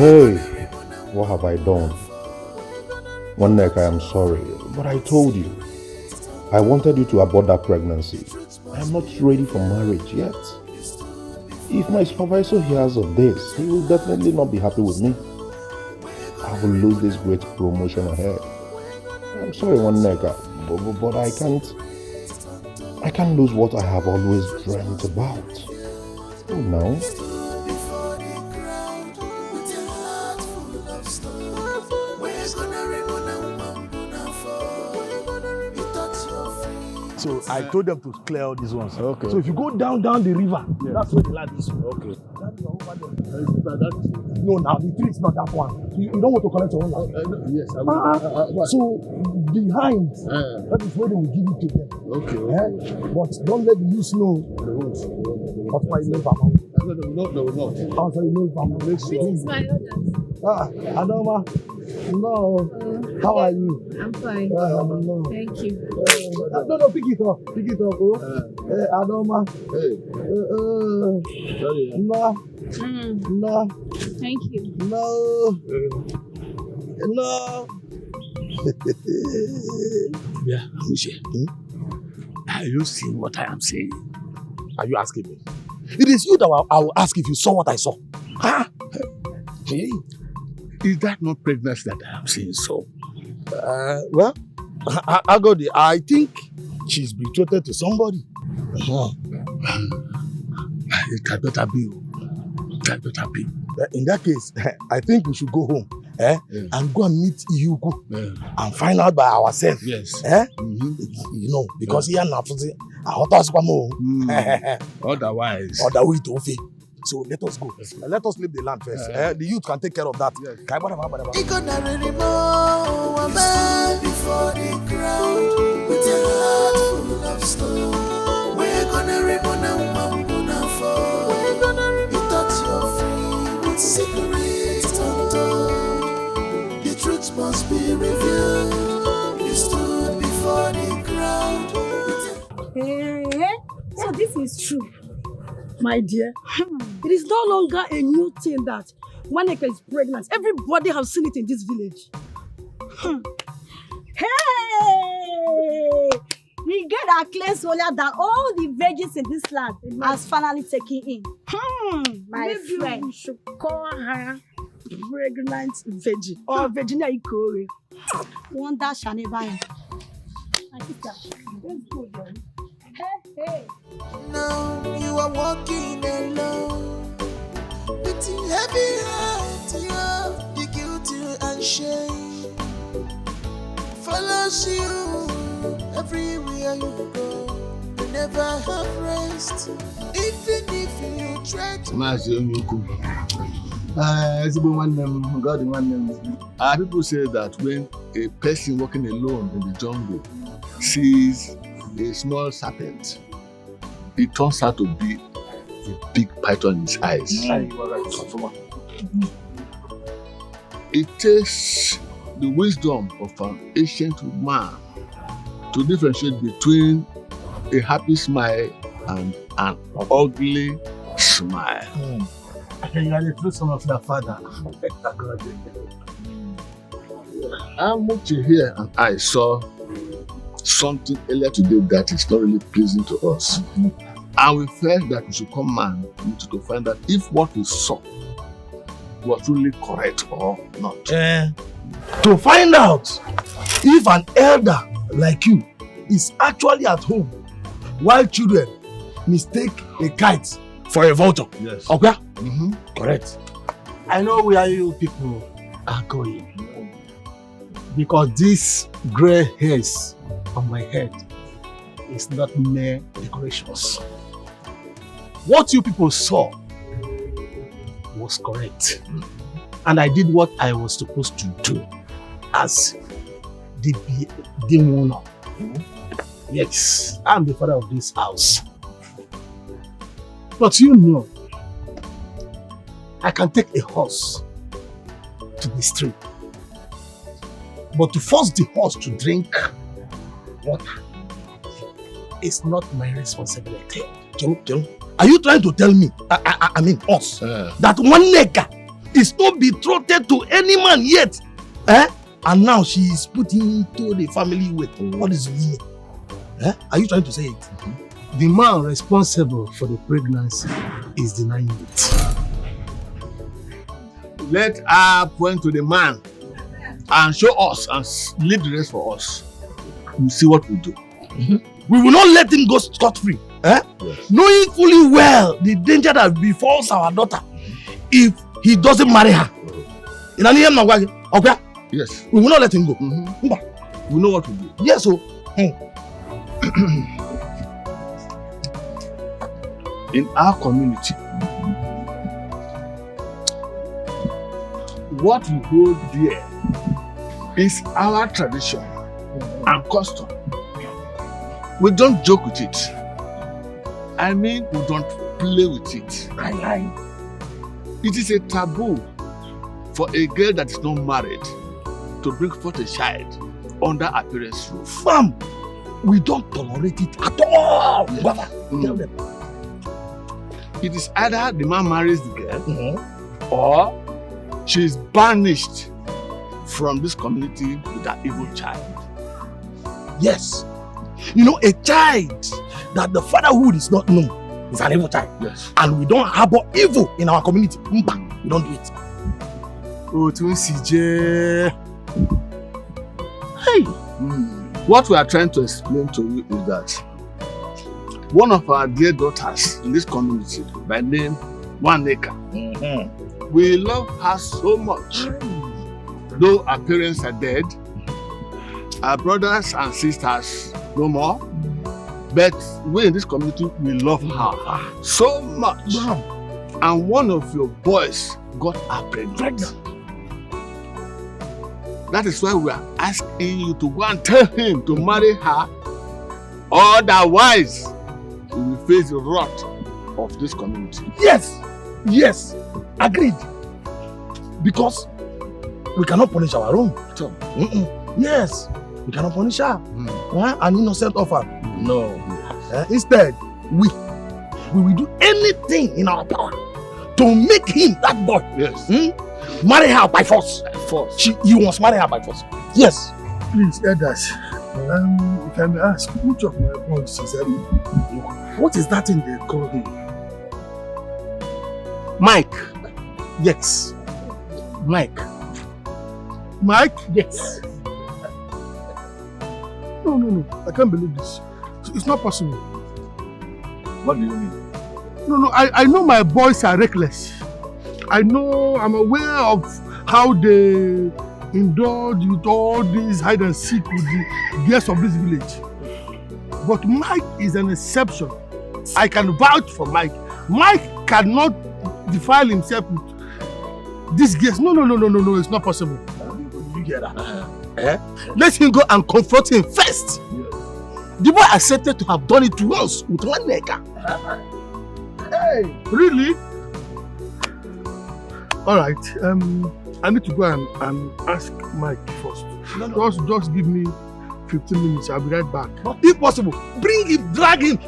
Hey, what have I done? One neck, I am sorry, but I told you. I wanted you to abort that pregnancy. I am not ready for marriage yet. If my supervisor hears of this, he will definitely not be happy with me. I will lose this great promotion ahead. I'm sorry, one neck, but I can't lose what I have always dreamt about. Oh no. So I told them to clear all these ones. Okay. So if you go down the river, that's where the land is. Okay. That is over there. No, now the tree is not that one. You don't want to collect your own land. Yes, I will. So behind, that is where they will give it to them. Okay. But don't let the youth know. They won't. That's why you know Bama. They will not. That's why you know Bama. This is my orders. Adoma. No. How are you? I'm fine. No. Thank you. No, pick it up. Oh. Adoma. Hey. Sorry. No. No. Thank you. No. No. Yeah, Michelle. Are you seeing what I am saying? Are you asking me? It is you that I will ask if you saw what I saw. Hey. Is that not pregnancy that I am saying so? Well, I think she's betrothed to somebody. It had better be. In that case, I think we should go home and go and meet Iyuku and find out by ourselves. Yes. You know, because here now, Otherwise. So let us go. Let us leave the land first. The youth can take care of that. Yes. Before the crowd with a heart full of stone. We're gonna ribbon and bamboo and fall. You thought you're free with secrets untold. The truth must be revealed. You stood before the crowd. So this is true, my dear. It is no longer a new thing that Waneka is pregnant. Everybody has seen it in this village. Hey! We get our claims earlier than all the virgins in this land has finally taken in. My friend. We should call her pregnant virgin or Virginia Ikore. Wonder shall never end. My sister, let's go there. Hey. Now you are walking alone, with a heavy heart, the guilty and shame follows you everywhere you go. You never have rest, even if you try to. People say that when a person walking alone in the jungle sees a small serpent, it turns out to be a big python in his eyes. It takes the wisdom of an ancient man to differentiate between a happy smile and an ugly smile. You are the true son of your father. I'm Muchi here and I saw something earlier today that is not really pleasing to us. And we felt that we should come and to find out if what we saw was really correct or not. To find out if an elder like you is actually at home while children mistake a kite for a vulture. Yes. Okay? Correct. I know where you people are going. Because these gray hairs on my head is not mere decorations. What you people saw was correct. And I did what I was supposed to do as the owner. Yes, I'm the father of this house. But you know, I can take a horse to the stream. But to force the horse to drink water is not my responsibility. Are you trying to tell me, I mean us, that one nigga is not betrothed to any man yet. And now she is put into the family with what is meaning? Are you trying to say it? The man responsible for the pregnancy is denying it. Let her point to the man and show us and leave the rest for us. We'll see what we do. We will not let him go scot-free. Yes. Knowing fully well the danger that befalls our daughter if he doesn't marry her. Okay? Yes. We will not let him go. We know what to do. Yes, so. In our community, what we hold dear is our tradition and custom. We don't joke with it. I mean, we don't play with it. It is a taboo for a girl that is not married to bring forth a child under a parent's roof. Ma'am, we don't tolerate it at all. Tell them. It is either the man marries the girl or she is banished from this community with that evil child. Yes. You know, a child that the fatherhood is not known is an evil child. Yes. And we don't harbor evil in our community. We don't do it. Oh, CJ. Hey. What we are trying to explain to you is that one of our dear daughters in this community by name Waneka, we love her so much. Though our parents are dead, our brothers and sisters no more, but we in this community, we love her so much. And one of your boys got her pregnant. That is why we are asking you to go and tell him to marry her. Otherwise, we will face the wrath of this community. Yes, agreed. Because we cannot punish our own. Yes, we cannot punish her. An innocent orphan. No. Instead, we will do anything in our power to make him, that boy, marry her by force. You must marry her by force. Yes. Please, elders, if I may ask, which of my boys is that? What is that thing they call him? Mike. Yes. Mike. Mike? Yes. No. I can't believe this. It's not possible. What do you mean? No. I know my boys are reckless. I'm aware of how they indulge with all this hide and seek with the girls of this village. But Mike is an exception. I can vouch for Mike. Mike cannot defile himself with this girls. No, it's not possible. You get that? Let him go and confront him first. The boy accepted to have done it once with one nigga. Hey, really? All right. I need to go and ask Mike first. Just give me 15 minutes. I'll be right back. If possible, bring him, drag him.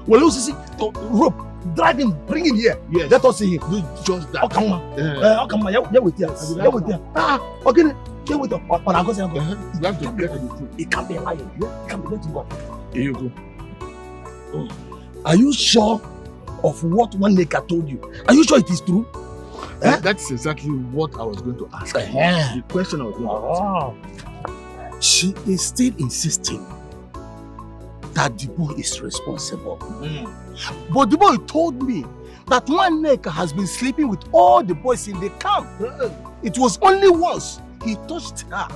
Well, you see, rope, drag him, bring him here. Yes. Let us see him. Do just that. Come on. Come on. Yeah, with you. Yeah, with you. Okay. Yeah, with you. But I'm going to You have to get to the truth. It can't be lying. It can't be letting go. Here you go. Are you sure of what one nigga told you? Are you sure it is true? That's exactly what I was going to ask. The question I was going to ask. She is still insisting that the boy is responsible. But the boy told me that one nigga has been sleeping with all the boys in the camp. It was only once he touched her.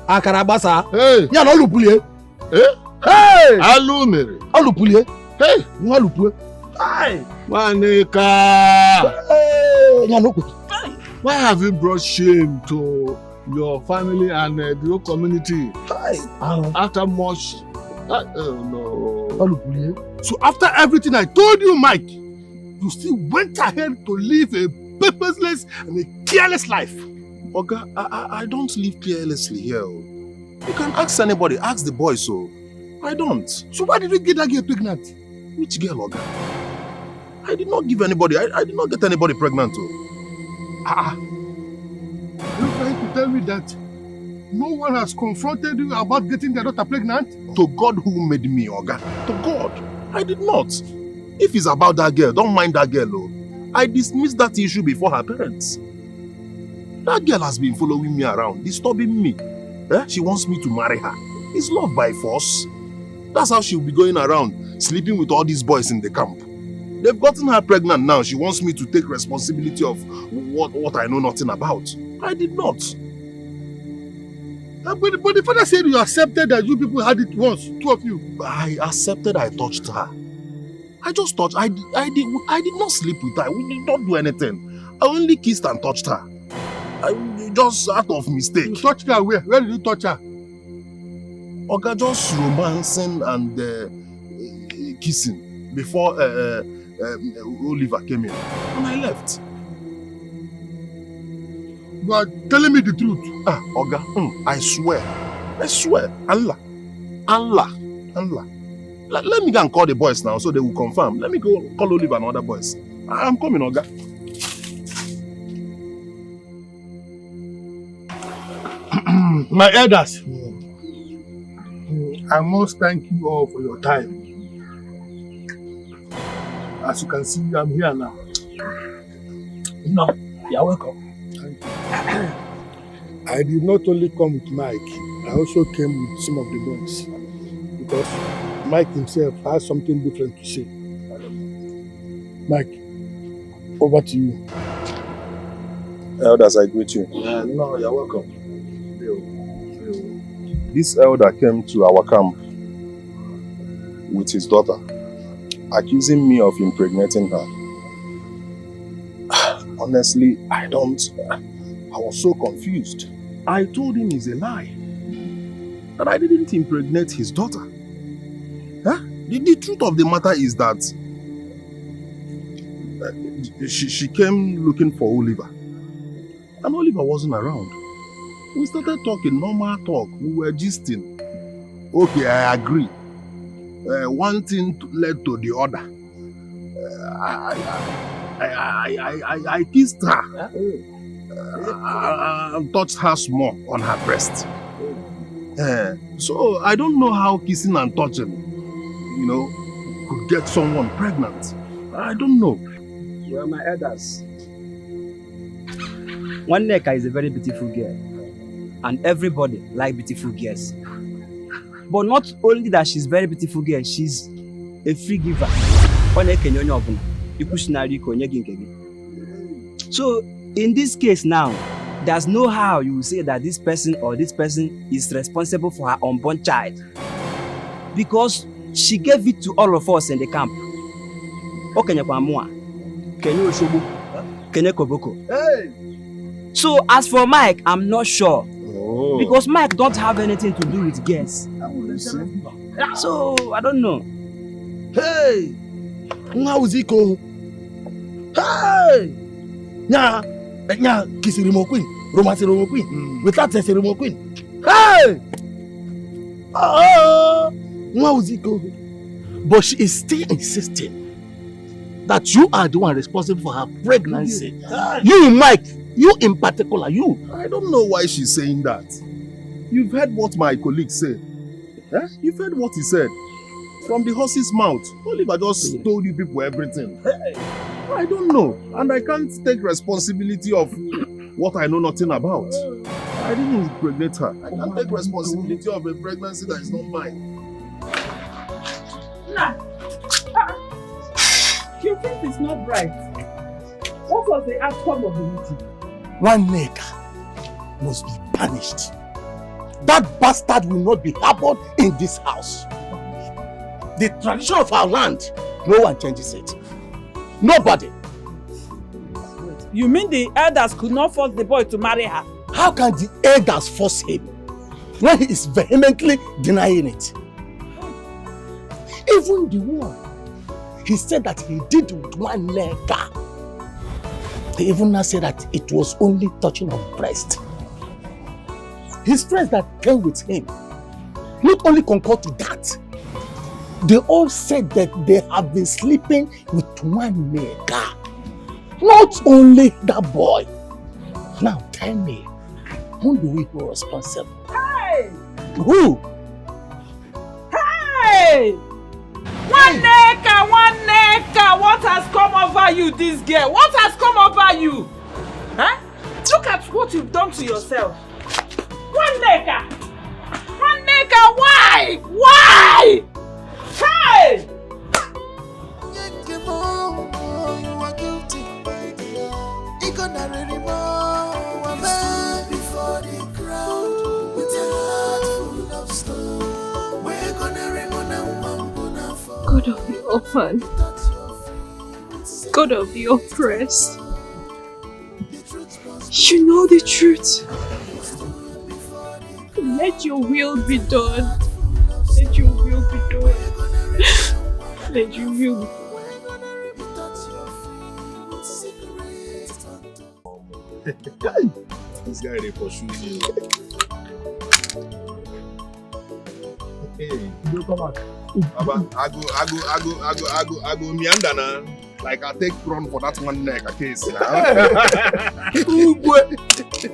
Akarabasa. Hey. Yeah, no lupulie. Hey. Alumere. Alupulie. Hey. No lupue. Hey. Waneka. Hey. Yeah, no. Why have you brought shame to your family and the whole community? After much. No. Alupulie. So after everything I told you, Mike, you still went ahead to live a purposeless and a careless life. Oga, I don't live carelessly here. You can ask anybody, ask the boy so. I don't. So why did you get that girl pregnant? Which girl, Oga? I did not give anybody, I did not get anybody pregnant. Are you trying to tell me that no one has confronted you about getting their daughter pregnant? To God who made me, Oga. To God. I did not. If it's about that girl, don't mind that girl. Oh. I dismissed that issue before her parents. That girl has been following me around, disturbing me. She wants me to marry her. It's love by force. That's how she'll be going around, sleeping with all these boys in the camp. They've gotten her pregnant now. She wants me to take responsibility of what I know nothing about. I did not. But the father said you accepted that you people had it once, two of you. I accepted I touched her. I just touched. I did not sleep with her. We did not do anything. I only kissed and touched her. Just out of mistake. You touched her where? Where did you touch her? Oga, just romancing and kissing before Oliver came in. And I left. You are telling me the truth. Oga, I swear. Allah. Let me go and call the boys now so they will confirm. Let me go call Oliver and other boys. I'm coming, Oga. My elders, I must thank you all for your time. As you can see, I'm here now. No, you're welcome. Thank you. I did not only come with Mike, I also came with some of the boys. Because Mike himself has something different to say. Mike, over to you. Elders, I greet you. No, you're welcome. This elder came to our camp with his daughter, accusing me of impregnating her. Honestly, I was so confused. I told him it's a lie, that I didn't impregnate his daughter. The truth of the matter is that she came looking for Oliver, and Oliver wasn't around. We started talking, normal talk. We were gisting. Okay, I agree. One thing led to the other. I kissed her and touched her small on her breast. So I don't know how kissing and touching, could get someone pregnant. I don't know. Well, my elders, Neka is a very beautiful girl. And everybody like beautiful girls. But not only that she's very beautiful girl, she's a free giver. So in this case now, there's no how you will say that this person is responsible for her unborn child. Because she gave it to all of us in the camp. So as for Mike, I'm not sure. Because Mike don't have anything to do with girls. So, I don't know. Hey! Ngawuziko! Hey! Nya kissing remote queen, romancing remote queen, without testing remote queen. Hey! Ngawuziko! But she is still insisting that you are the one responsible for her pregnancy. You, Mike! You in particular, you. I don't know why she's saying that. You've heard what my colleague said. You've heard what he said. From the horse's mouth. Oliver just told you people everything. I don't know. And I can't take responsibility of what I know nothing about. I didn't impregnate her. I can't take responsibility of a pregnancy that is not mine. You think it's not right? What was the outcome of the meeting? Neka must be punished. That bastard will not be harbored in this house. The tradition of our land, no one changes it. Nobody. You mean the elders could not force the boy to marry her? How can the elders force him when he is vehemently denying it? Even the one he said that he did with one Neka. He even now said that it was only touching of breast. His friends that came with him not only concurred to that, they all said that they have been sleeping with one nigga. Not only that boy. Now tell me, who do we hold responsible? Hey! Who? Hey! One neka, what has come over you, this girl? What has come over you? Huh? Look at what you've done to yourself. One neka, why? Why? Hey! Before the crowd with a heart full of stone. We're gonna remain God of the orphan, God of the oppressed, you know the truth. Let your will be done. Let your will be done. Let your will be done. This guy they pursue you. Hey, You come back. Baba, I go meander now. Like I take run for that one neck a case.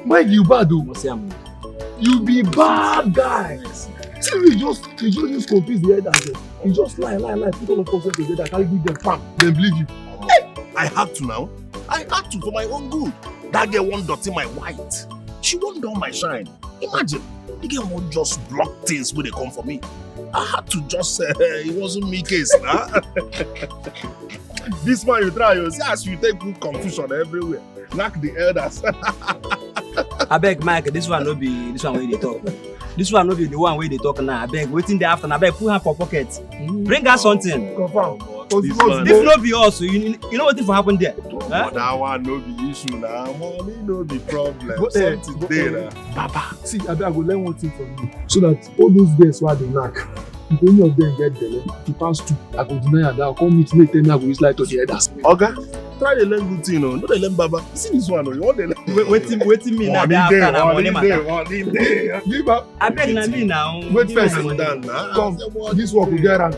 Why you bad though? You be bad guy. See, you just confuse the head and you just lie, put all of us together, carry give them farm, then believe you. I had to now. I had to for my own good. That girl won't dirty my white. She won't dull my shine. Imagine, the girl won't just block things when they come for me. I had to just say, it wasn't me case. Nah? This man you try, you see as you take good confusion everywhere. Knock the elders. I beg Mike, this one no be this one where they talk. This one no be the one where they talk now. I beg, waiting there after. I beg, put her for pocket. Bring her something. Confirm. This no be us. You know what if happen there? Huh? That one no be issue now. Money no be problem. Something there. Baba, see, I go learn one thing from you. So that all those girls who are the knack, if any of them get belle, to pass two, I go deny that. I'll come meet me, tell me I go use light to the others. Okay. Try to learn good thing, no. Not they learn Baba. You see this one, no. You want to learn. Waiting me now. One day. Give up. I beg na me now. Wait first. Down now. Come. This work will get rank.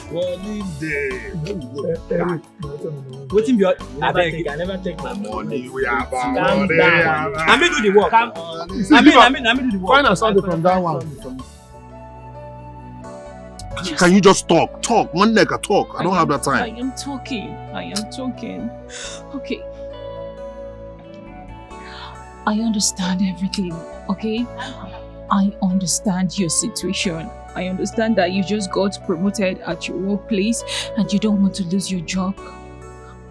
One day. Waiting be. I never take my Money. We have Calm money. down. I me do the work. I me do the work. Find a something from that one. Can you just talk? One neck talk. I don't have that I time. am talking. Okay. I understand everything, okay? I understand your situation. I understand that you just got promoted at your workplace and you don't want to lose your job.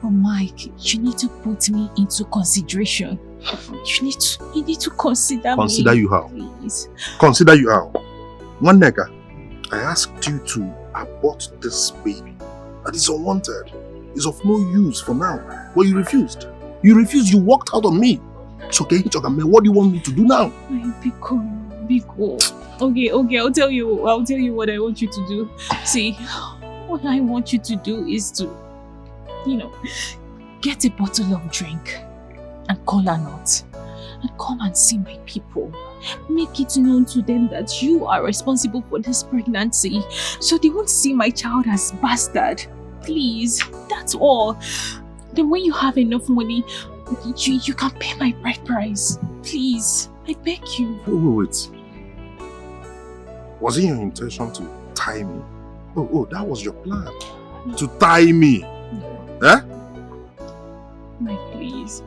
But Mike, you need to put me into consideration. You need to consider me. Consider you how? Please. Consider you how? One neck. I asked you to abort this baby. That is unwanted. It's of no use for now. But you refused. You walked out on me. So what do you want me to do now? Biko. Okay, I'll tell you what I want you to do. See, what I want you to do is to, get a bottle of drink and call her out and come and see my people. Make it known to them that you are responsible for this pregnancy, so they won't see my child as bastard. Please, that's all. Then when you have enough money, you can pay my bride price. Please, I beg you. Wait. Was it your intention to tie me? Oh, that was your plan. To tie me. Eh? Mike, please.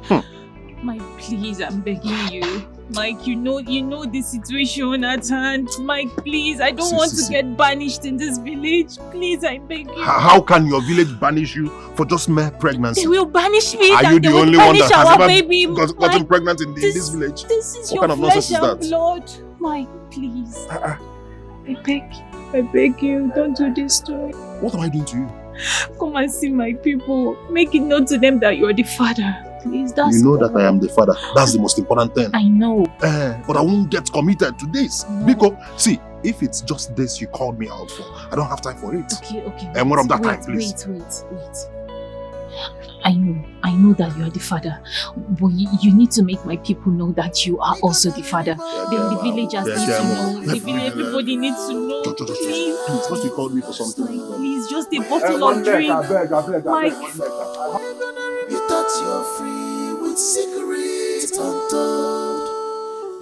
Mike, please, I'm begging you. Mike, you know the situation at hand. Mike, please, I don't want to get banished in this village. Please, I beg you. How can your village banish you for just mere pregnancy? They will banish me. Are you the only one that has ever gotten pregnant in this village? This is what your kind of flesh nonsense is and that? blood. Mike, please. I beg you, don't do this to me. What am I doing to you? Come and see my people. Make it known to them that you're the father. Please, that's You know that I am the father. That's the most important thing. I know. But I won't get committed to this. No. Because, see, if it's just this you called me out for, I don't have time for it. Okay. And what of that time, please? Wait. I know that you are the father, but you need to make my people know that you are also the father. The villagers need to know. Everybody needs to know. Please, what you called me for something? Please, just a bottle of drink. Mike. You thought you're free with secrets untold.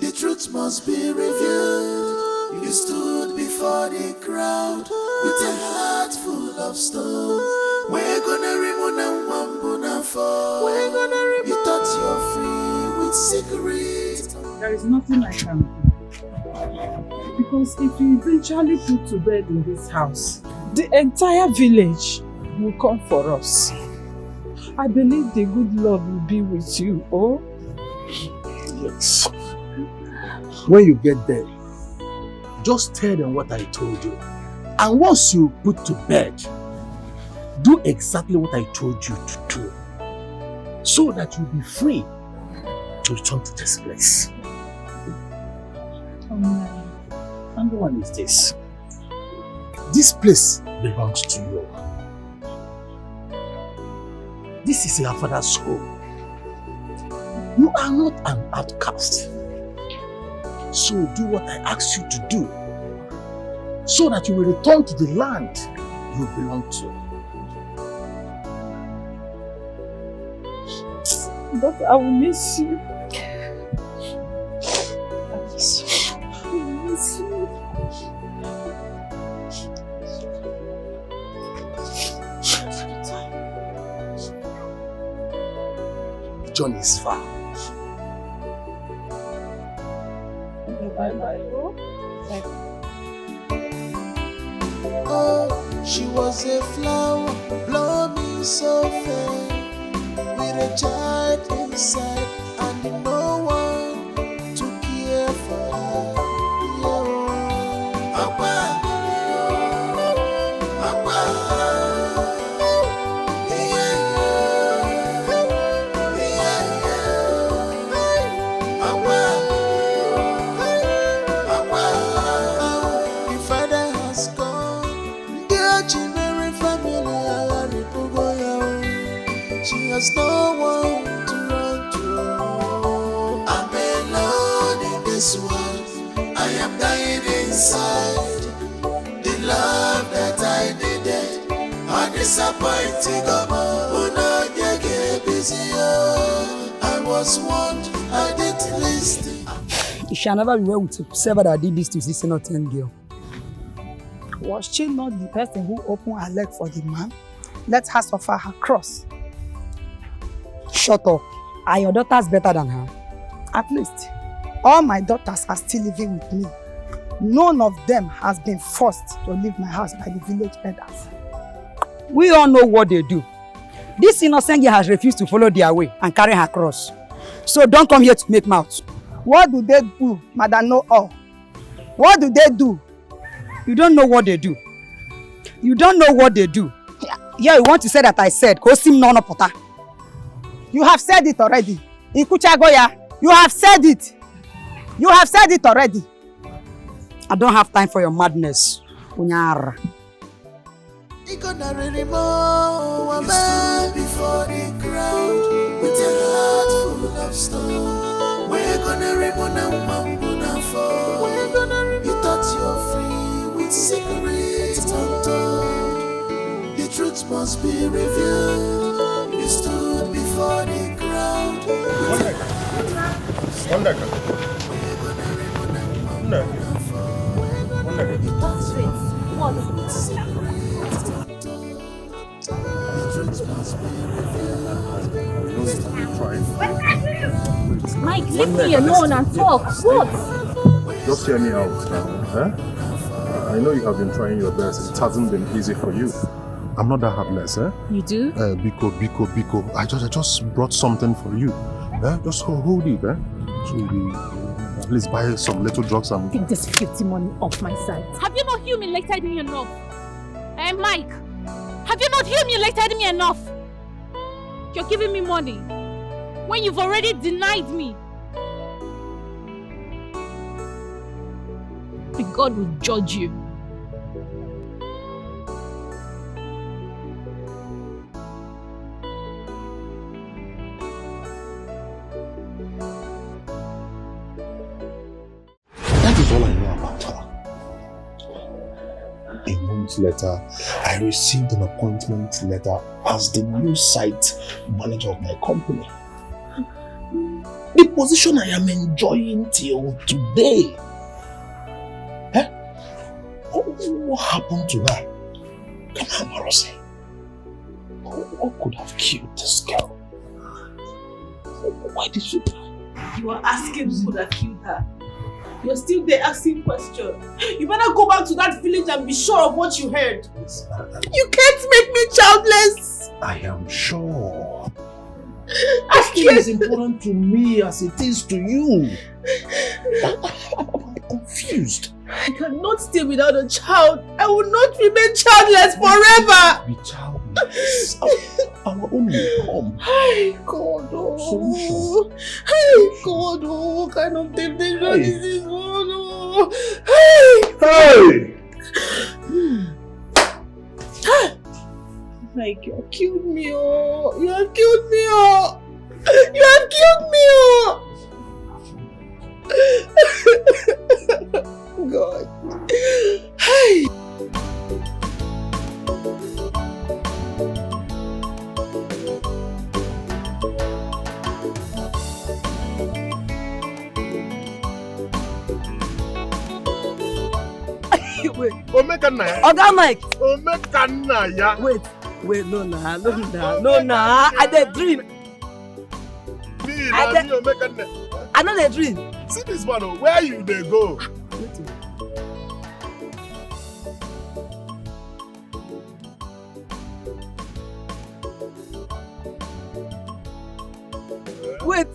The truth must be revealed. You stood before the crowd with a heart full of stone. We're gonna remove and wambuna for. You thought you're free with secrets. There is nothing I can do. Because if you eventually put to bed in this house, the entire village will come for us. I believe the good Lord will be with you, oh? Yes. When you get there, just tell them what I told you. And once you put to bed, do exactly what I told you to do. So that you'll be free to return to this place. Number one is this. This place belongs to you. This is your father's home. You are not an outcast. So do what I asked you to do, so that you will return to the land you belong to. But I will miss you. I miss you. I miss you. The journey is far. Bye-bye. Oh, she was a flower, blooming so fair, with a child inside and no one to care for her. Yeah. Papa, Papa, yeah, Papa, Papa, the father has gone. Dear Chimere family, she has no one to run to. I'm alone in this world. I am dying inside. The love that I needed, I disappointed. I was warned, I didn't listen. It shall never be well with you. Say that I did this to this innocent girl. Was she not the person who opened her leg for the man? Let her suffer her cross. Shut up. Are your daughters better than her? At least, all my daughters are still living with me. None of them has been forced to leave my house by the village elders. We all know what they do. This innocent girl has refused to follow their way and carry her cross. So don't come here to make mouth. What do they do, Madam Know All? What do they do? You don't know what they do. You don't know what they do. Yeah, you want to say that I said, you have said it already. Ikuchagoya, you have said it. You have said it already. I don't have time for your madness. Unyara. You stood before the crowd with a heart full of stone. We're gonna remove and for. You thought you're free with secrets untold. The truth must be revealed. You stood before the crowd. Mike, leave me alone and talk. What? Just hear me out now. I know you have been trying your best. It hasn't been easy for you. I'm not that heartless, You do? Biko. I just brought something for you. Just hold it, So you at least buy some little drugs and... Take this filthy money off my side. Have you not humiliated me enough? Mike, have you not humiliated me enough? You're giving me money when you've already denied me. And God will judge you. you know about her? A month later, I received an appointment letter as the new site manager of my company. The position I am enjoying till today. Eh? What happened to her? Come on, Marose. What could have killed this girl? Why did she die? You are asking who could have killed her. You're still there asking questions. You better go back to that village and be sure of what you heard. You can't make me childless. I am sure. Asking is important to me as it is to you. I'm confused. I cannot stay without a child. I will not remain childless forever. Be childless. Our own will come. Hey God, oh. Hey God, oh. What kind of temptation is this one? Oh. Hey. Like you have killed me, oh. You have killed me, oh. You have killed me, oh. God. Hey. Wait. Omekanaya. Oga Mike. Omekanaya. Wait, no, I dey dream. I know dey dream. See this one, where you dey go? Wait.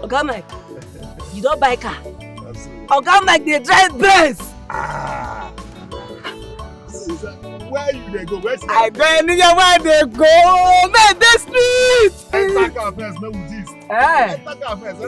Oga Mike, you don't buy car. Oga Mike, they drive Benz. Where you dey go? I don't know where they go. Man, the street. Enter car first, no with this. Enter car first.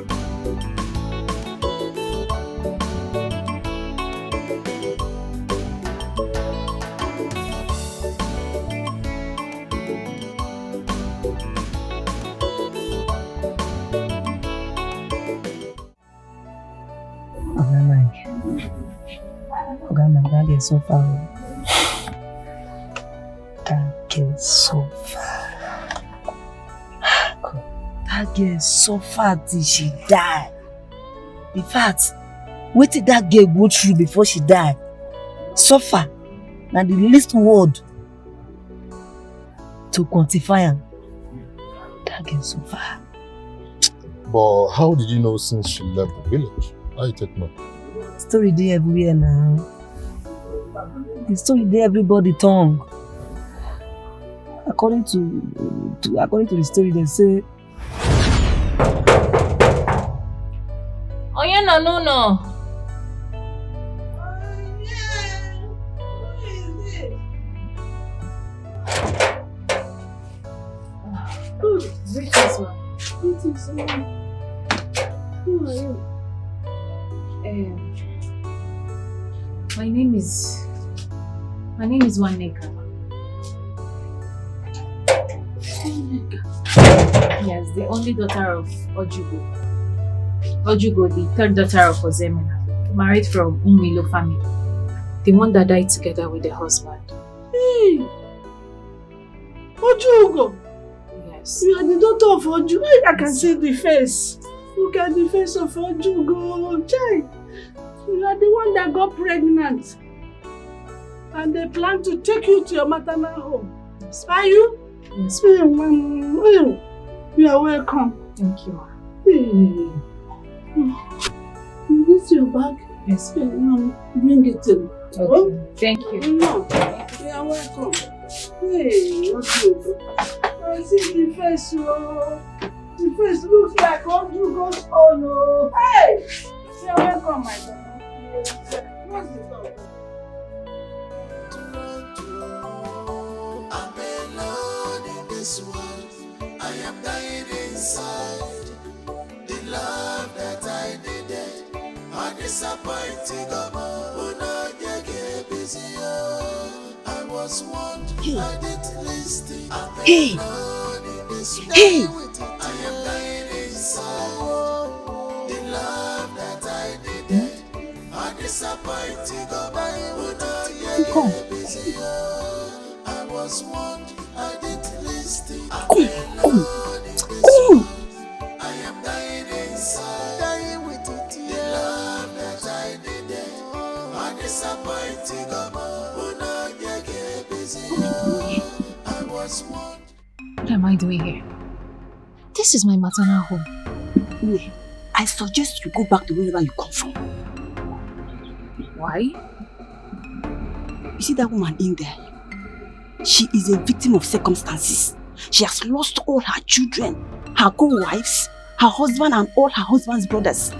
Oga Mike, that gets so far. That girl suffer till she die. In fact, what did that girl go through before she died? Suffer. Now the least word to quantify am. That girl suffer. But how did you know since she left the village? How you take know? Story there everywhere now. The story there everybody tongue. According to the story, they say. Oh yeah, no. Who are you? My name is Waneka. Yes, the only daughter of Ojugo. Ojugo, the third daughter of Ozemena, married from Umilo family. The one that died together with the husband. Hey! Ojugo! Yes. You are the daughter of Ojugo. I can see the face. Look at the face of Ojugo. Child. You are the one that got pregnant. And they plan to take you to your maternal home. Yes. Are you? Yes. You are welcome. Thank you. Hey. Is this your bag? Yes. Bring it in. Okay. Oh? Thank you. No. You are welcome. Hey, Ojugo. I see the face, oh. The face looks like Ojugo's own, oh. Hey! You are welcome, my daughter. What's the dog? I'm alone in this world. I am dying inside. The love that I needed, undisappointing. I was warned, I didn't listen. I'm alone in this world. I am dying inside. The love that I needed, Come. I was warned, I didn't listen. Come. I am dying inside, dying with it. The love that I needed, I disappointed. I was warned. What am I doing here? This is my maternal home. Nee, I suggest you go back to wherever you come from. Why? You see that woman in there? She is a victim of circumstances. She has lost all her children, her co-wives, her husband and all her husband's brothers.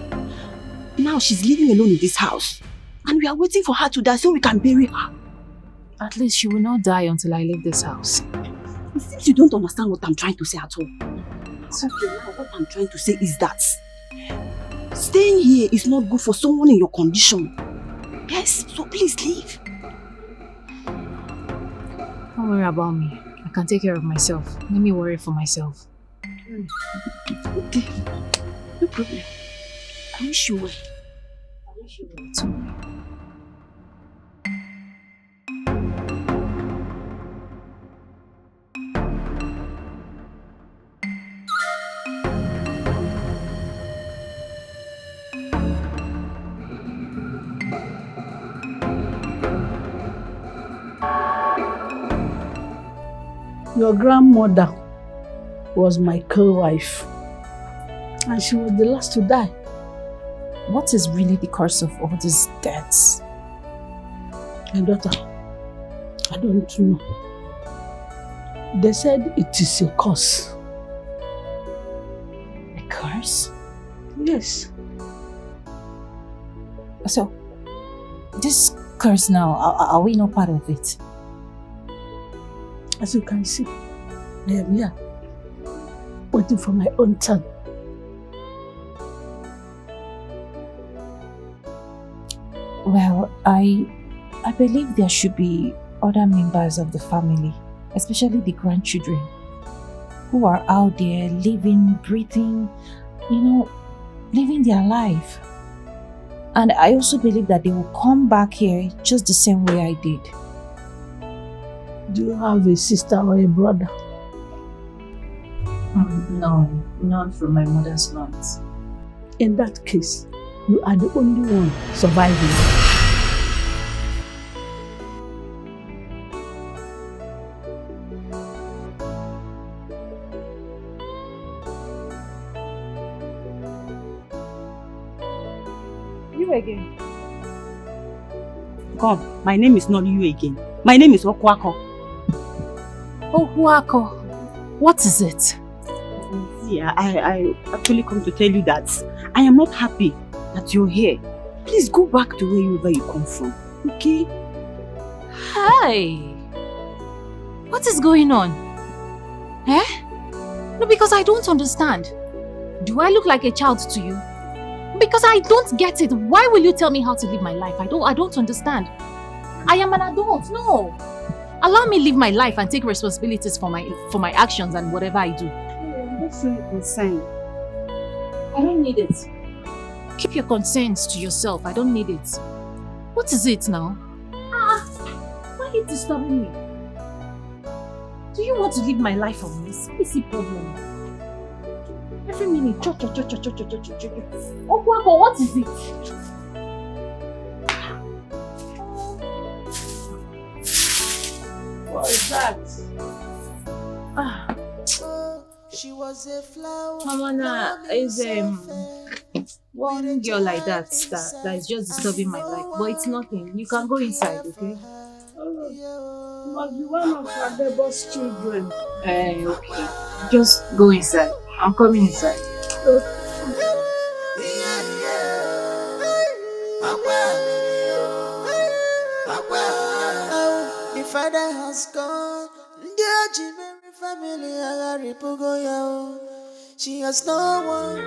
Now she's living alone in this house. And we are waiting for her to die so we can bury her. At least she will not die until I leave this house. It seems you don't understand what I'm trying to say at all. Okay, now what I'm trying to say is that staying here is not good for someone in your condition. Yes, so please leave. Don't worry about me. I can take care of myself. Let me worry for myself. Okay, no problem. I wish you well. I wish you well too. Your grandmother was my co-wife, and she was the last to die. What is really the cause of all these deaths? My daughter, I don't know. They said it is a curse. A curse? Yes. So, this curse now, are we not part of it? As you can see, I am here, waiting for my own turn. Well, I believe there should be other members of the family, especially the grandchildren, who are out there living, breathing, living their life. And I also believe that they will come back here just the same way I did. Do you have a sister or a brother? No, not from my mother's lines. In that case, you are the only one surviving. You again? Come, my name is not you again. My name is Okwako. Okwako? What is it? Yeah, I actually come to tell you that I am not happy that you're here. Please go back to wherever you come from, okay? Hi! What is going on? No, because I don't understand. Do I look like a child to you? Because I don't get it. Why will you tell me how to live my life? I don't understand. I am an adult. No. Allow me live my life and take responsibilities for my actions and whatever I do. That's your concern. I don't need it. Keep your concerns to yourself. I don't need it. What is it now? Why are you disturbing me? Do you want to live my life for me? What is the problem? Every minute, Okwako, what is it? What is that? She was a flower. Mama, is one girl like that is just disturbing my life, but it's nothing. You can go inside, okay? Must be one of her neighbor's children. Okay. Just go inside. I'm coming inside. The father has gone. Dear Jimmy family, she has no one.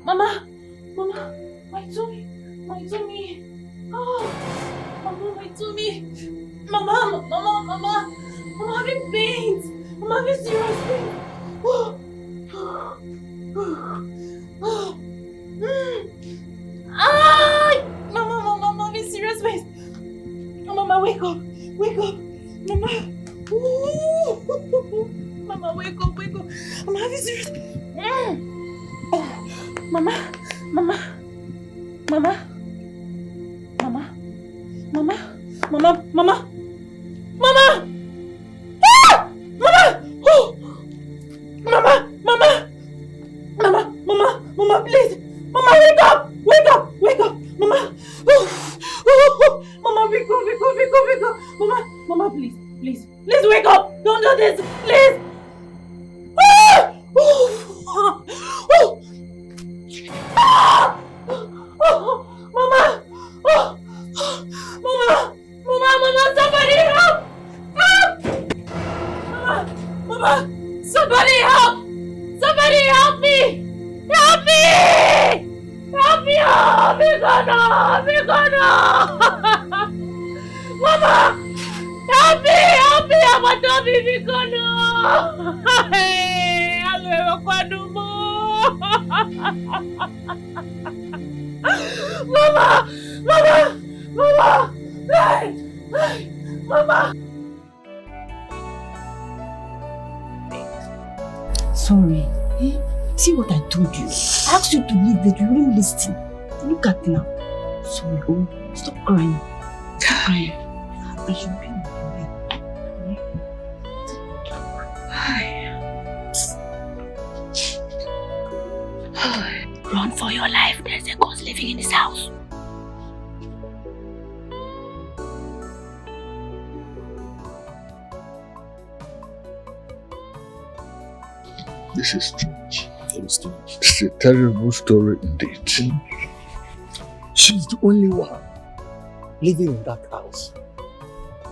Mama, my tummy. Mama, my tummy. Mama, I'm having pains. I'm having serious pains. I'm having serious. Oh, Mama. Mama. Mama. Mama. Mama. Mama. Mama. Mama. Ah! Mama. Oh. Mama. Mama. Mama. Mama. Mama, please. Mama, wake up. Wake up. Wake up. Mama. Oh. Oh. Mama, wake up. Wake up. Wake up. Wake up. Mama. Mama, please. Please. Please wake up. Don't do this. Please. Ah! Oh. Oh. Ah! Oh. Mama. Oh. Mama. Mama. Mama. Somebody help. Help. Mama. Mama. Somebody help. Somebody help me. Help me. Help me. Oh, Mikono. Mikono. Mama. Help me. Help me. I'm a dummy, Mikono. Hey. I'm Mama. Mama. Mama. Hey. Hey. Mama. Sorry. See what I told you. I asked you to leave, but you wouldn't listen. Look at now. Sorry, oh, stop crying. Stop crying. I should be Run for your life. There's a ghost living in this house. This is strange. It's a terrible story indeed. She's the only one living in that house.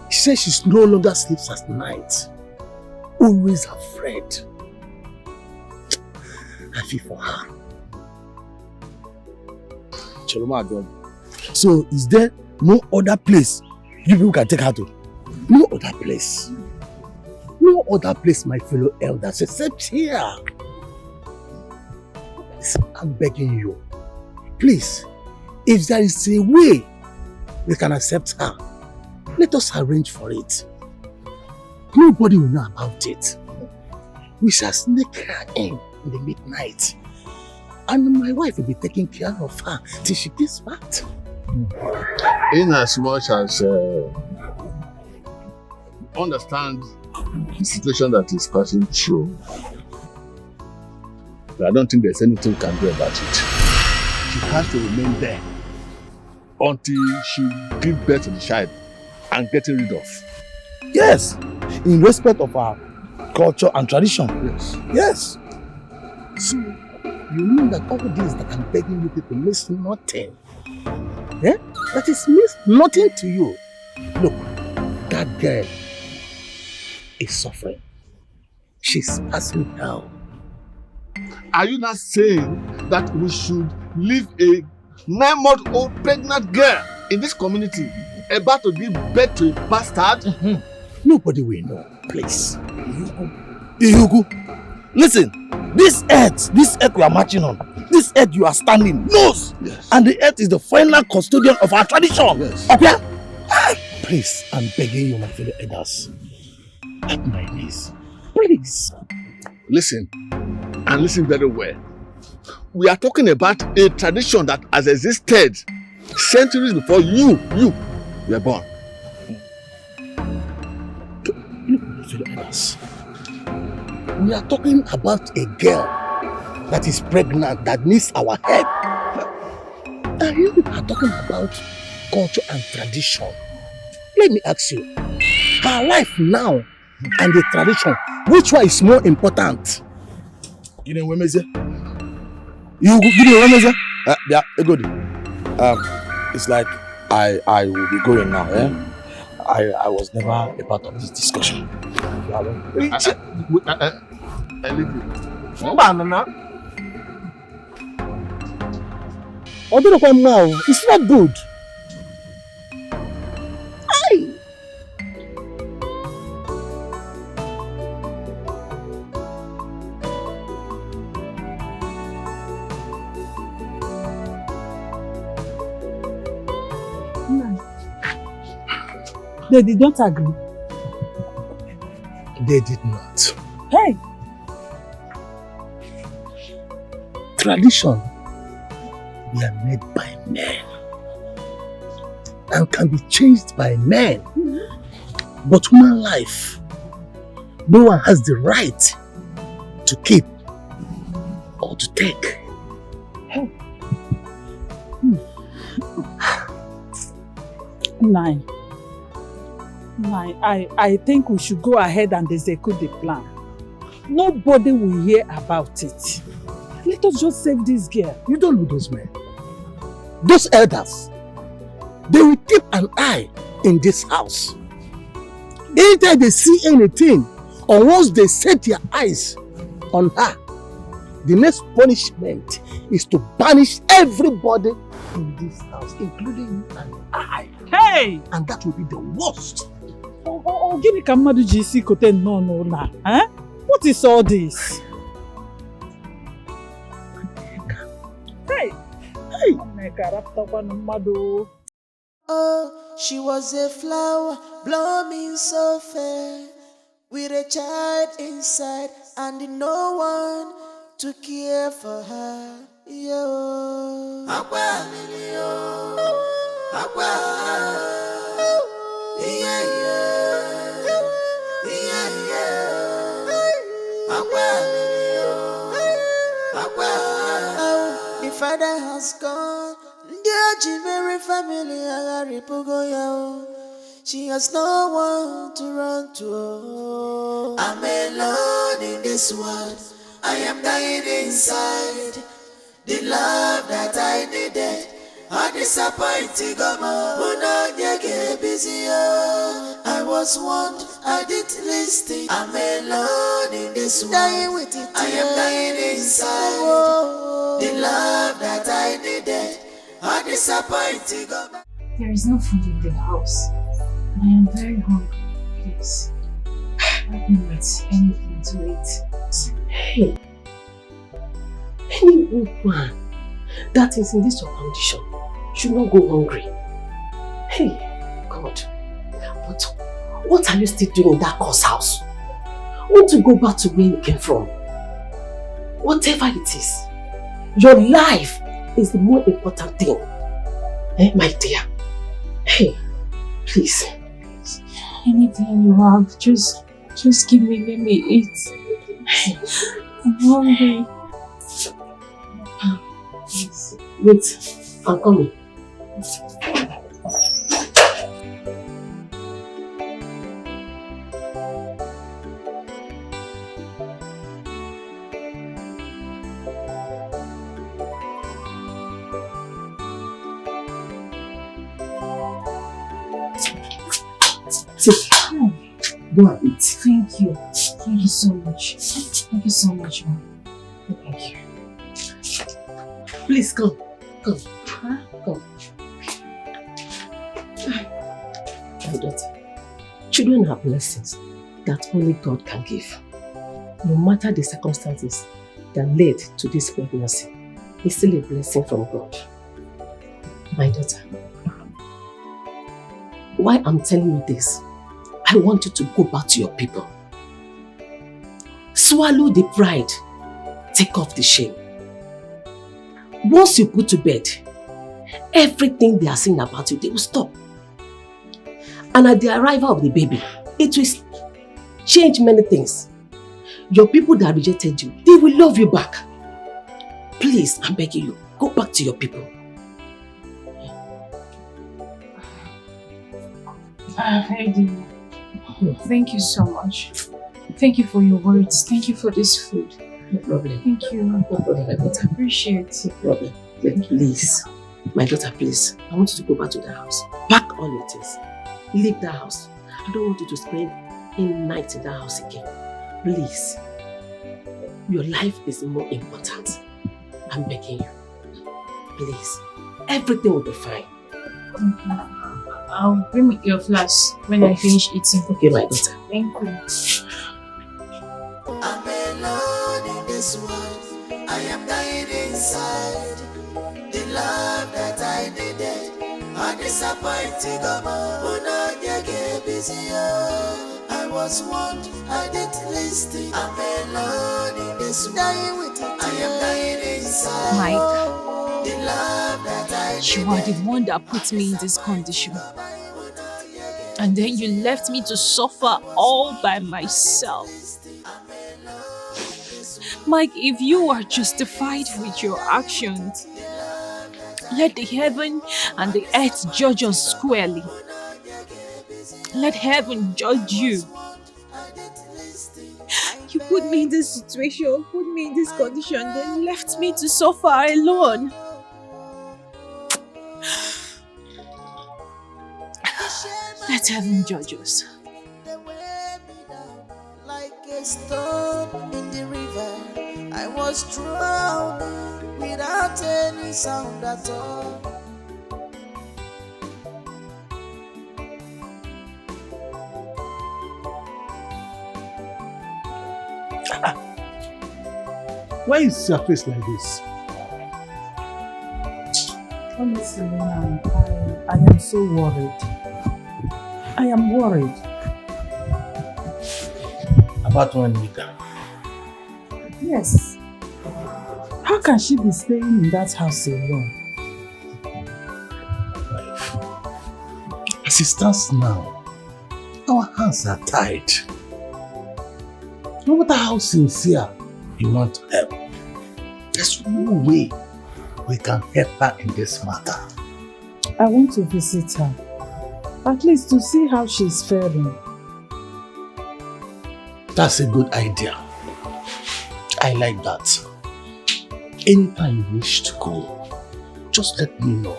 She says she no longer sleeps at night. Always afraid. I feel for her. So is there no other place you people can take her to? No other place. No other place, my fellow elders, except here. I'm begging you. Please, if there is a way we can accept her, let us arrange for it. Nobody will know about it. We shall sneak her in the midnight. And my wife will be taking care of her till she gets back. In as much as understand the situation that is passing through, but I don't think there's anything we can do about it. She has to remain there until she gives birth to the child and getting rid of. Yes, in respect of our culture and tradition. Yes. Yes. So, you mean that all this that I'm begging you people means nothing? Eh? That is means nothing to you. Look, that girl is suffering. She's passing hell. Are you not saying that we should leave a 9-month-old pregnant girl in this community about to give birth to a bastard? Nobody will know, please. Ihugu, listen, this earth we are marching on, this earth you are standing knows, yes. And the earth is the final custodian of our tradition. Yes. Okay? Please, I'm begging you, my fellow elders, at my knees, please. Listen, and listen very well. We are talking about a tradition that has existed centuries before you were born. Look, my fellow elders, we are talking about a girl that is pregnant, that needs our help. And you are talking about culture and tradition. Let me ask you, her life now and the tradition, which one is more important? You know, Wemeze? You know, Wemeze? Yeah, good. It's like I will be going now, eh? I was never a part of this discussion. I leave you. Now, it's not good. Aye. They did not agree. They did not. Hey! tradition, we are made by men and can be changed by men. But human life, no one has the right to keep or to take. Nine, I think we should go ahead and execute the plan. Nobody will hear about it. Let us just save this girl. You don't know those men. Those elders, they will keep an eye in this house. Anytime they see anything, or once they set their eyes on her, the next punishment is to banish everybody in this house, including you and I. Hey! And that will be the worst. Gini ka mmadụ ji isi kote nnọọ n'ụlọ a? What is all this? Hey! Hey! Oh, she was a flower blooming so fair, with a child inside and no one to care for her. Yo, Aqua, Aqua, yeah, yeah, Aqua, Aqua. Oh, the father has gone. The Jimmy family are Ripogoya. She has no one to run to. I'm alone in this world. I am dying inside. The love that I needed, I disappointed. I was warned, I didn't listen. I'm alone in this world. Dying with it. I am dying inside. The love that I needed, I disappointed. There is no food in the house, and I am very hungry. Please, help me with anything to eat. Hey, any woman that is in this condition should not go hungry. Hey, God, but what are you still doing in that course house? Want to go back to where you came from? Whatever it is, your life is the more important thing. Eh, my dear? Hey, please. Anything you have, just give me, let me eat. I'm hungry. Please. Wait, I'm coming. Go and eat. Thank you. Thank you so much. Thank you so much, Mom. Thank you. Please come. Come. Huh? Come. My daughter, children are blessings that only God can give. No matter the circumstances that led to this pregnancy, it's still a blessing from God. My daughter, why I'm telling you this, I want you to go back to your people. Swallow the pride. Take off the shame. Once you put to bed, everything they are saying about you, they will stop. And at the arrival of the baby, it will change many things. Your people that rejected you, they will love you back. Please, I'm begging you, go back to your people. I heard you. Thank you so much. Thank you for your words. Thank you for this food. No problem. Thank you. No problem, my daughter. I appreciate it. No problem. Please, my daughter, please. I want you to go back to the house. Pack all your things. Leave the house. I don't want you to spend any night in the house again. Please. Your life is more important. I'm begging you. Please. Everything will be fine. I'll bring your flask when I finish eating. Okay, my daughter. Thank you. I'm alone in this world. I am dying inside. The love that I needed, I disappointed. I was warned, I didn't listen. I'm alone in this world. I am dying inside. Mike, you are the one that put me in this condition. And then you left me to suffer all by myself. Mike, if you are justified with your actions, let the heaven and the earth judge us squarely. Let heaven judge you. You put me in this situation, put me in this condition, then left me to suffer alone. Let heaven judge us. Like a stone in the river, I was drowned without any sound at all. Why is your face like this? Honestly, I am so worried. I am worried. About one nigga. Yes. How can she be staying in that house alone? As it stands now, our hands are tied. No matter how sincere you want to help, there's no way we can help her in this matter. I want to visit her, at least to see how she's faring. That's a good idea. I like that. Anytime you wish to go, just let me know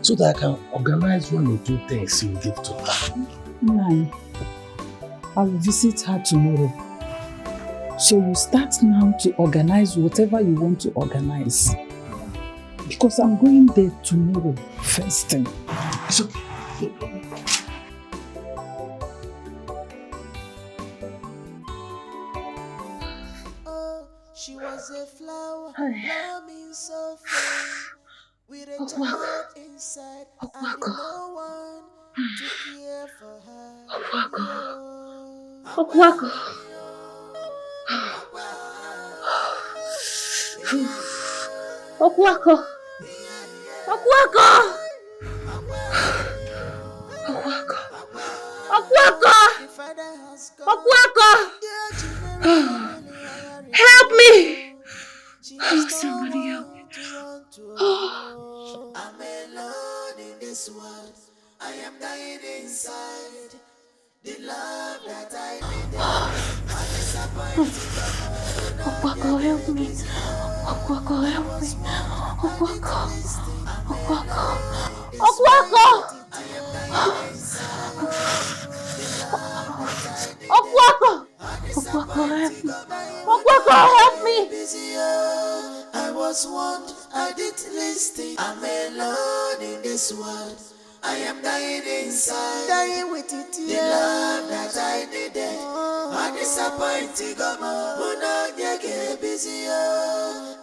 so that I can organize 1 or 2 things you give to her. Nine. I will visit her tomorrow. So you start now to organize whatever you want to organize. Because I'm going there tomorrow, first thing. It's okay. She was a flower, blooming so fair, with a child inside, and no one to care for her. Okwako. Okwako. Okwako. Okwako. Okwako. Help me! Oh, somebody help me. I'm alone in this world. I am dying inside. The love that I needed. Okwako, help me. Okwako, help me. Okwako. Okwako. Okwako! Okwako! Okwako, help me. Okwako, help me. I was warned, I didn't listen. I'm alone in this world. I am dying inside. Dying with it, yeah. The love that I needed. I disappointed.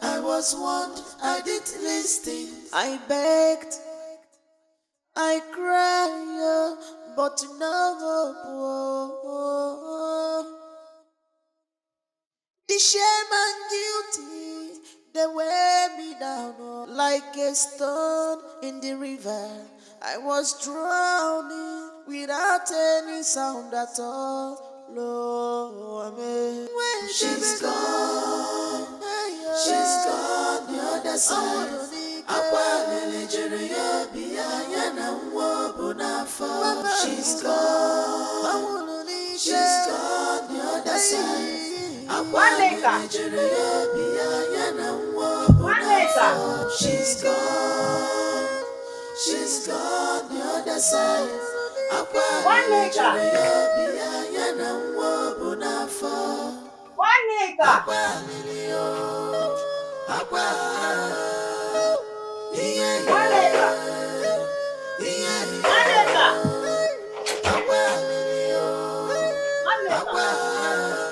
I was warned, I didn't listen. I begged, I cried, but no hope. The shame and guilty, they weigh me down like a stone in the river. I was drowning without any sound at all. Lord, when she's gone, she's gone the other side. She's gone, she's gone the other side. She's gone, she's gone the other side.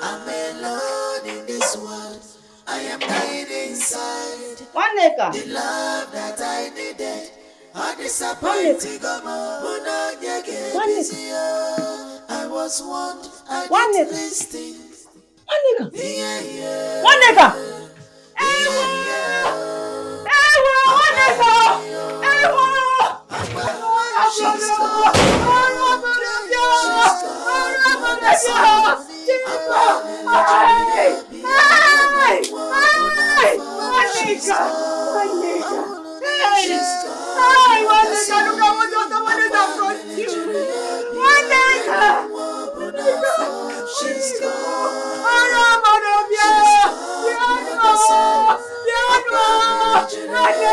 I'm alone in this world. I am dying inside. The love that I needed. I disappointed. I was warned. I didn't listen. One nigga.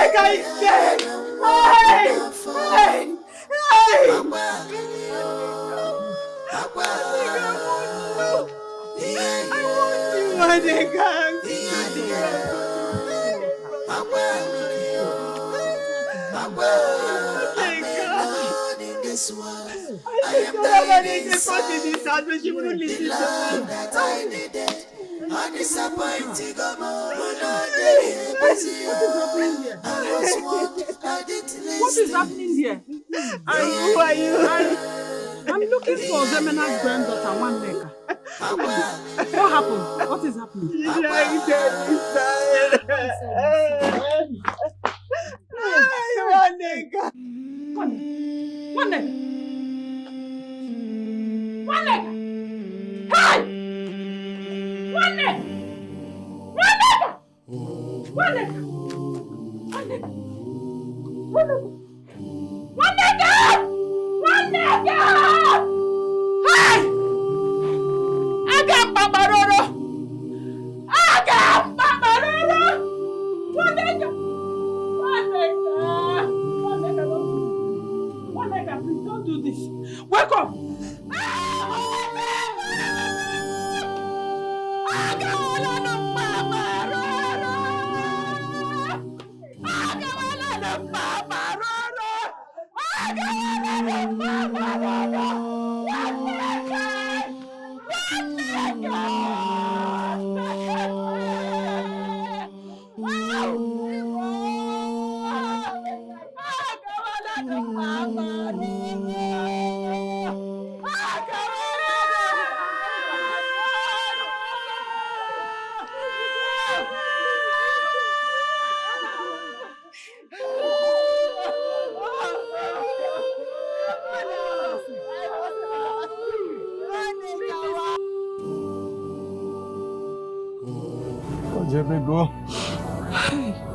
Neka is dead! Hey! Hey! Hey! What is happening here? Who are you? I'm looking for Zemena's granddaughter, one Neka. What happened? What is happening? One Neka. One Neka. One Neka. Hey! One Neka. One Neka. One Neka. One Neka. One Neka. One Neka. One Neka. Hey! Agam Babaroro. Agam Babaroro. One Neka. One Neka. One Neka. One Neka, please don't do this. Wake up.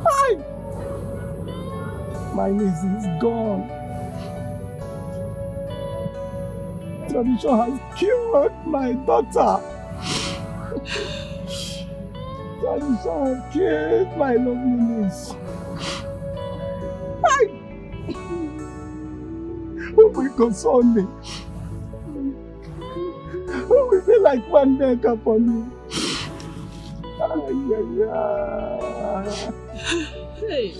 Hi. My niece is gone. Tradition has killed my daughter. Tradition has killed my lovely niece. Hi. Who will console me? Who will be like one Neka for me? Hey.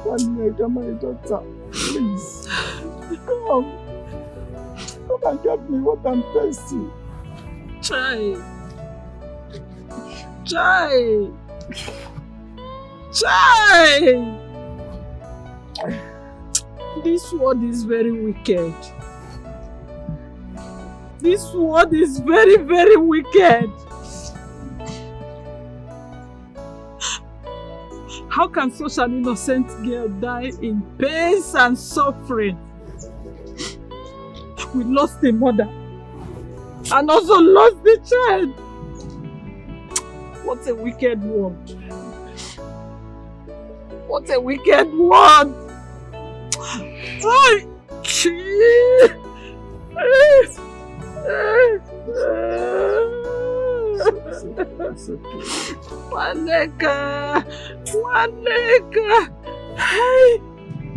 One Neka, my daughter, please. Come and get me what I'm thirsty. Chai. Chai. Chai. This world is very wicked. This world is very, very wicked. How can such an innocent girl die in pains and suffering? We lost a mother and also lost the child. What a wicked world. What a wicked world. One Neka. One Neka. Hey.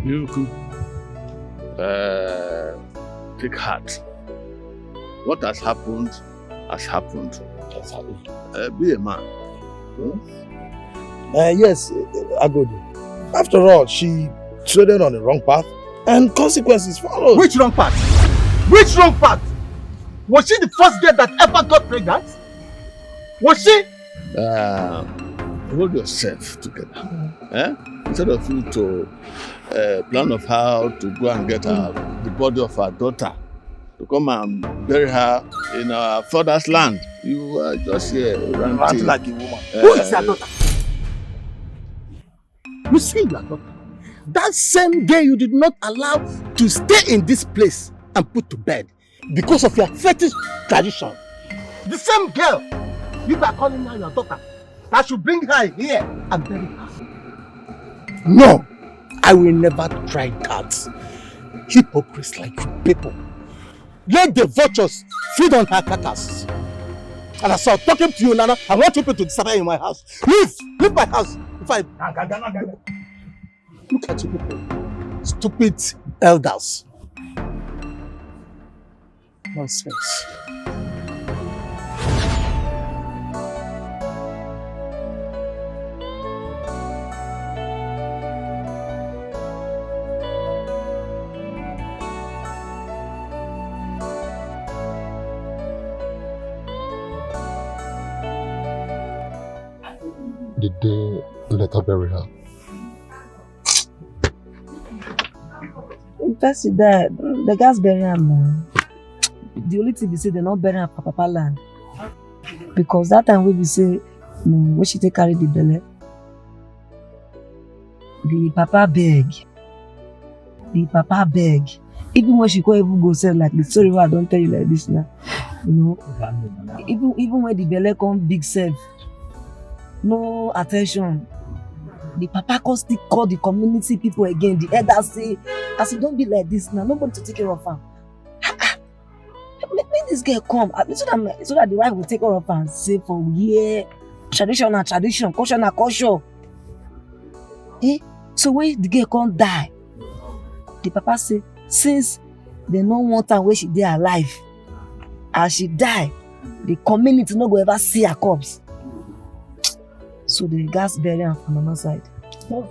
You take heart. What has happened has happened. Be a man. Yes, Agodi. After all, she treaded on the wrong path and consequences followed. Which wrong path? Which wrong path? Was she the first girl that ever got pregnant? Was she? Hold yourself together. Instead of you to plan of how to go and get the body of our daughter to come and bury her in our father's land, you are just here ranting like a woman. Who is your daughter? You see your daughter? That same girl you did not allow to stay in this place and put to bed because of your fetish tradition. The same girl you are calling her your daughter. That should bring her here and bury her. No, I will never try that. Hypocrites like you people. Let the vultures feed on her carcass. And as I'm talking to you, Nana, I want you people to disappear in my house. Leave! Leave my house! If I... Look at you people. Stupid elders. Nonsense. Did they let her bury her? First, the guys bury him now. The only thing we say they not bury her for Papa land. Because that time we say, when she take carry the belly, the Papa beg. Even when she can't even go say like the story where I don't tell you like this now. You know, even when the belly come big self, no attention. The Papa can still call the community people again. The elders say, as it don't be like this now, nobody to take care of her. Make this girl come so that the wife will take care of her and say for year tradition and tradition, culture and culture. So when the girl can't die, the Papa say, since they don't want her where she dey alive, as she die, the community no go ever see her corpse. So the gas bury her from another side. Oh.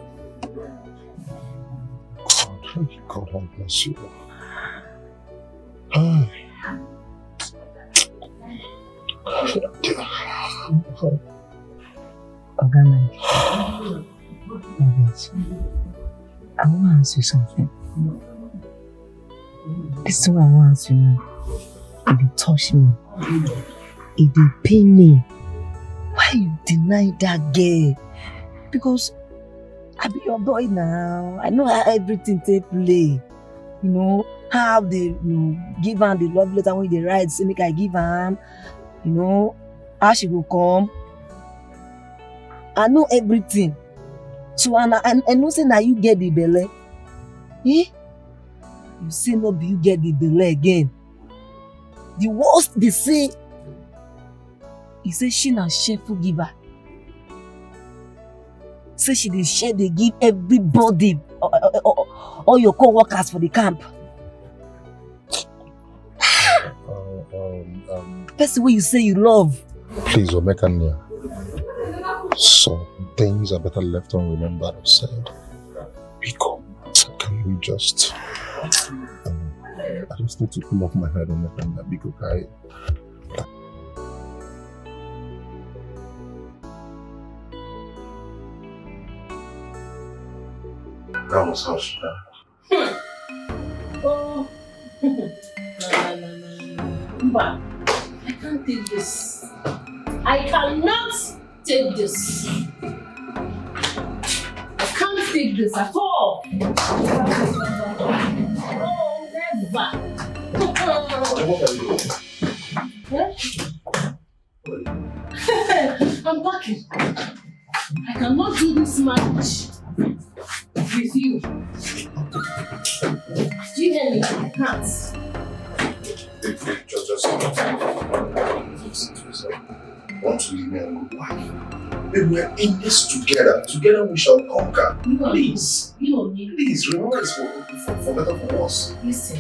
God bless you. Organize. I want to ask you something. This thing I want to ask you now. It dey touch me. It dey pain me. Why you deny that girl? Because I be your boy now. I know how everything take play. You know, how they give her the love letter when they write, say make I give her. You know, how she will come. I know everything. So I know say now you get the belly. You say no be you get the belly again. The worst they say, he say she na shameful giver. Say she dey share, they give everybody, all your co-workers for the camp. Person where you say you love. Please, Omekania. Some things are better left unremembered or said. Because can we just I just need to pull off my head on that because that was harsh. Oh, no. I can't take this. I cannot take this. I can't take this at all. Oh, never. I'm packing. I cannot do this marriage with you. Do you hear me? I can't. Just want to leave me and go. Why? We're in this together. Together we shall conquer. Please. Please, remember it's for better for worse. Listen.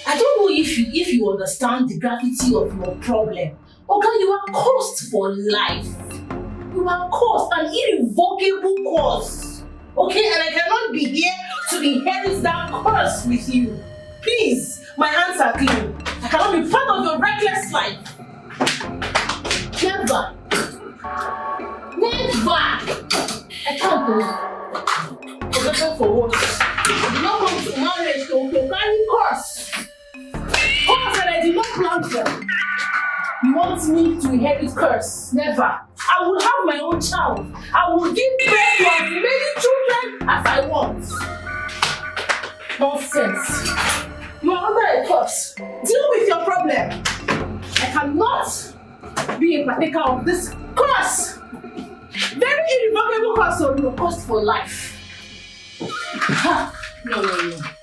I don't know if you understand the gravity of your problem. Okay, you are cursed for life. You are cursed, an irrevocable curse. Okay, and I cannot be here to inherit that curse with you. Please, my hands are clean. I cannot be part of your reckless life. Never. I can't do it. For better for worse. I did not come to marriage to carry curse. Curse that I did not plan for. You want me to inherit curse? Never. I will have my own child. I will give birth to as many children as I want. Nonsense. You are under a curse. Deal with your problem. I cannot be a partaker of this curse. Very irrevocable curse on your cost for life. No.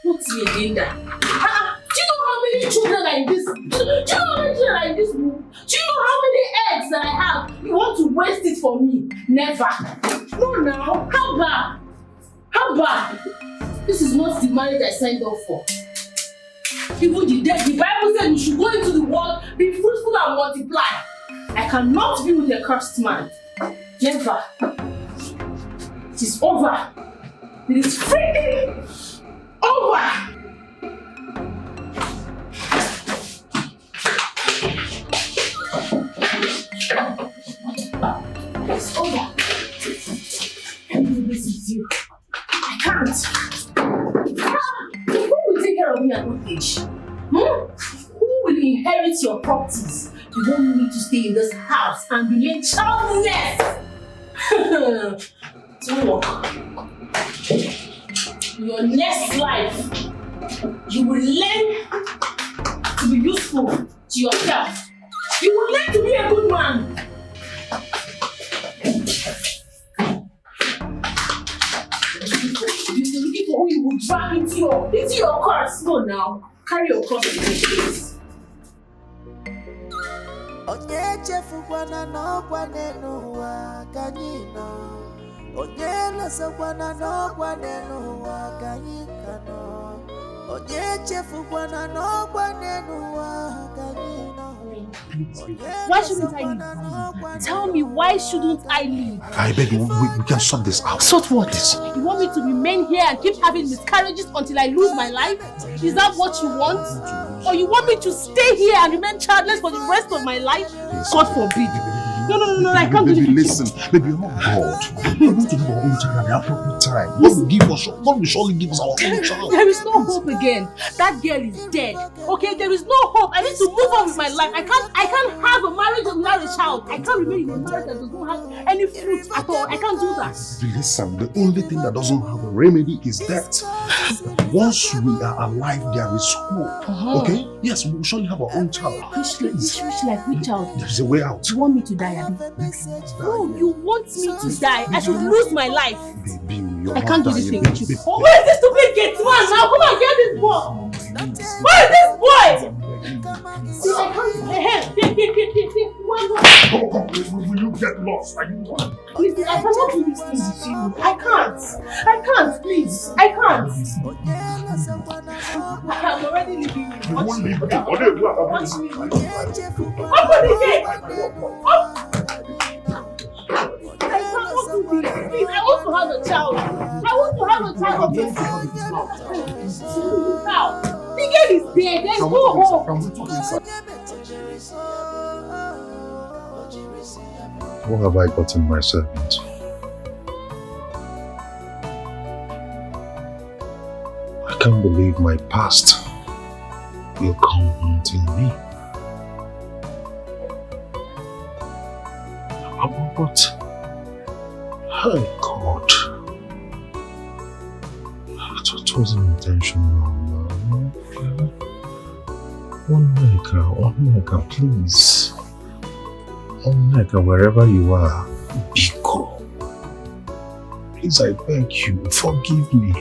Put me again there. Do you know how many children are in this? Do you know how many children are in this room? Do you know how many eggs that I have? You want to waste it for me? Never. No, now. How bad? How bad? This is not the marriage I signed up for. Even the Bible said you should go into the world, be fruitful and multiply. I cannot be with a cursed man. Never. It is over. It is freaking over. It's over. I can't do this with you. I can't. Who will take care of me at old age? Who will inherit your properties? You don't need to stay in this house and remain childless. Don't work. Your next life, you will learn to be useful to yourself. You will learn to be a good man. You're looking for who you will drag into your curse. Go now. Carry your cross in this place. Onye chefukwana n'ọkwa n'ụwa ka anyị nọ. Onye lọsakwana n'ọkwa n'ụwa ka anyị ka nọ. Onye chefukwana n'ọkwa n'ụwa ka anyị nọ. Why shouldn't I leave? Tell me, why shouldn't I leave? I beg you, we can sort this out. Sort what? You want me to remain here and keep having miscarriages until I lose my life? Is that what you want? Or you want me to stay here and remain childless for the rest of my life? God forbid. No, I can't do this. Listen, baby, you're not God. We're going to give our own child at the appropriate time. God will surely give us our own child. There is no hope again. That girl is dead. Okay, there is no hope. I need to move on with my life. I can't have a marriage without a child. I can't remain in a marriage that does not have any fruit at all. I can't do that. Listen, the only thing that doesn't have a remedy is death. Once we are alive, there is hope. Okay? Yes, we will surely have our own child. Which child? There's a way out. You want me to die? No, you want me to die. I should lose my life. Baby, I can't do this thing with you. Oh, where is this stupid gate man now? Come on, get this boy. Where is this boy? See, I can't. Will you get lost? Listen, I cannot do this thing with you. I can't, please. I can't. I'm already leaving you. Watch me. Watch me. Open the gate. I cannot do this. Please, I want to have a child. I want to have a child of this. Now, the girl is dead. Let's go home. What have I gotten myself into? I can't believe my past will come haunting me. But, hey God, it wasn't intentional. One Neka, please. One Neka, wherever you are, Biko. Please, I beg you, forgive me.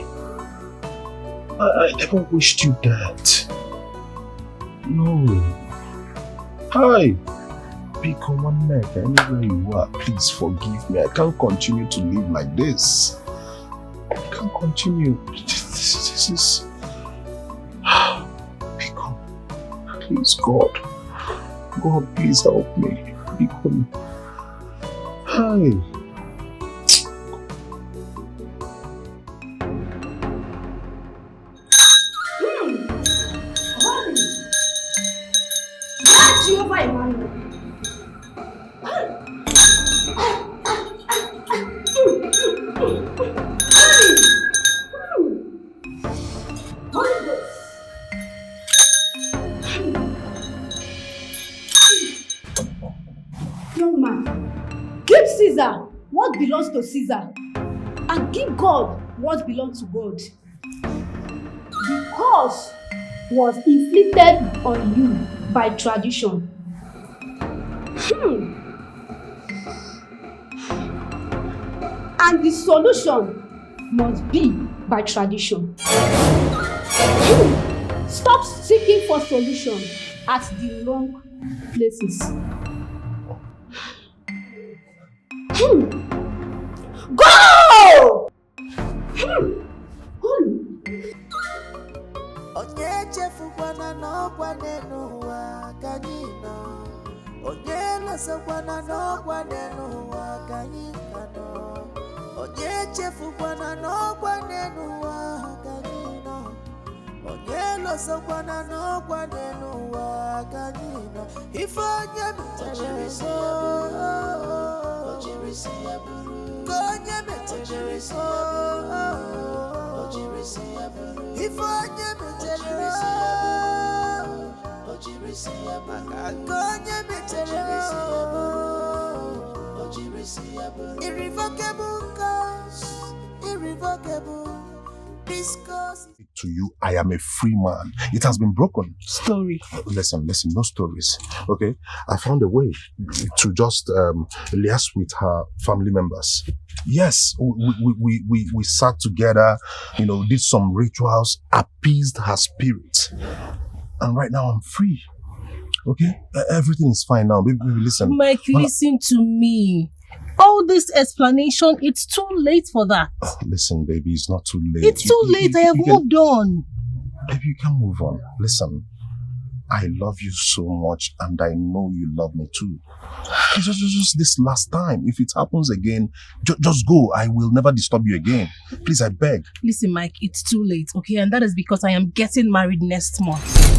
I never wished you that. No. Hi. Biko, One Neka, anywhere you are, please forgive me. I can't continue to live like this. I can't continue. This is... Biko, please, God, please help me. Biko. Hi. What belongs to Caesar, and give God what belongs to God. The curse was inflicted on you by tradition. And the solution must be by tradition. Stop seeking for solution at the wrong places. Go! losokwana n'ọkwa n'ụwa ka anyị ka nọ. Onye echefukwana n'ọkwa n'ụwa ka anyị nọ. Onye losokwana n'ọkwa n'ụwa ka anyị nọ. Ife onye metere so, onye metere so, ife onye metere so, onye metere so. Irrevocable cause, irrevocable. To you, I am a free man. It has been broken. Story. Listen, no stories. Okay? I found a way to just liaise with her family members. Yes, we sat together, did some rituals, appeased her spirit. And right now I'm free. Okay? Everything is fine now. Baby, listen. Mike, listen to me. All this explanation, it's too late for that. Listen, baby, it's not too late. It's too late. I have moved on. Baby, you can move on. Listen, I love you so much and I know you love me too. Just this last time. If it happens again, just go. I will never disturb you again. Please, I beg. Listen, Mike, it's too late, okay? And that is because I am getting married next month.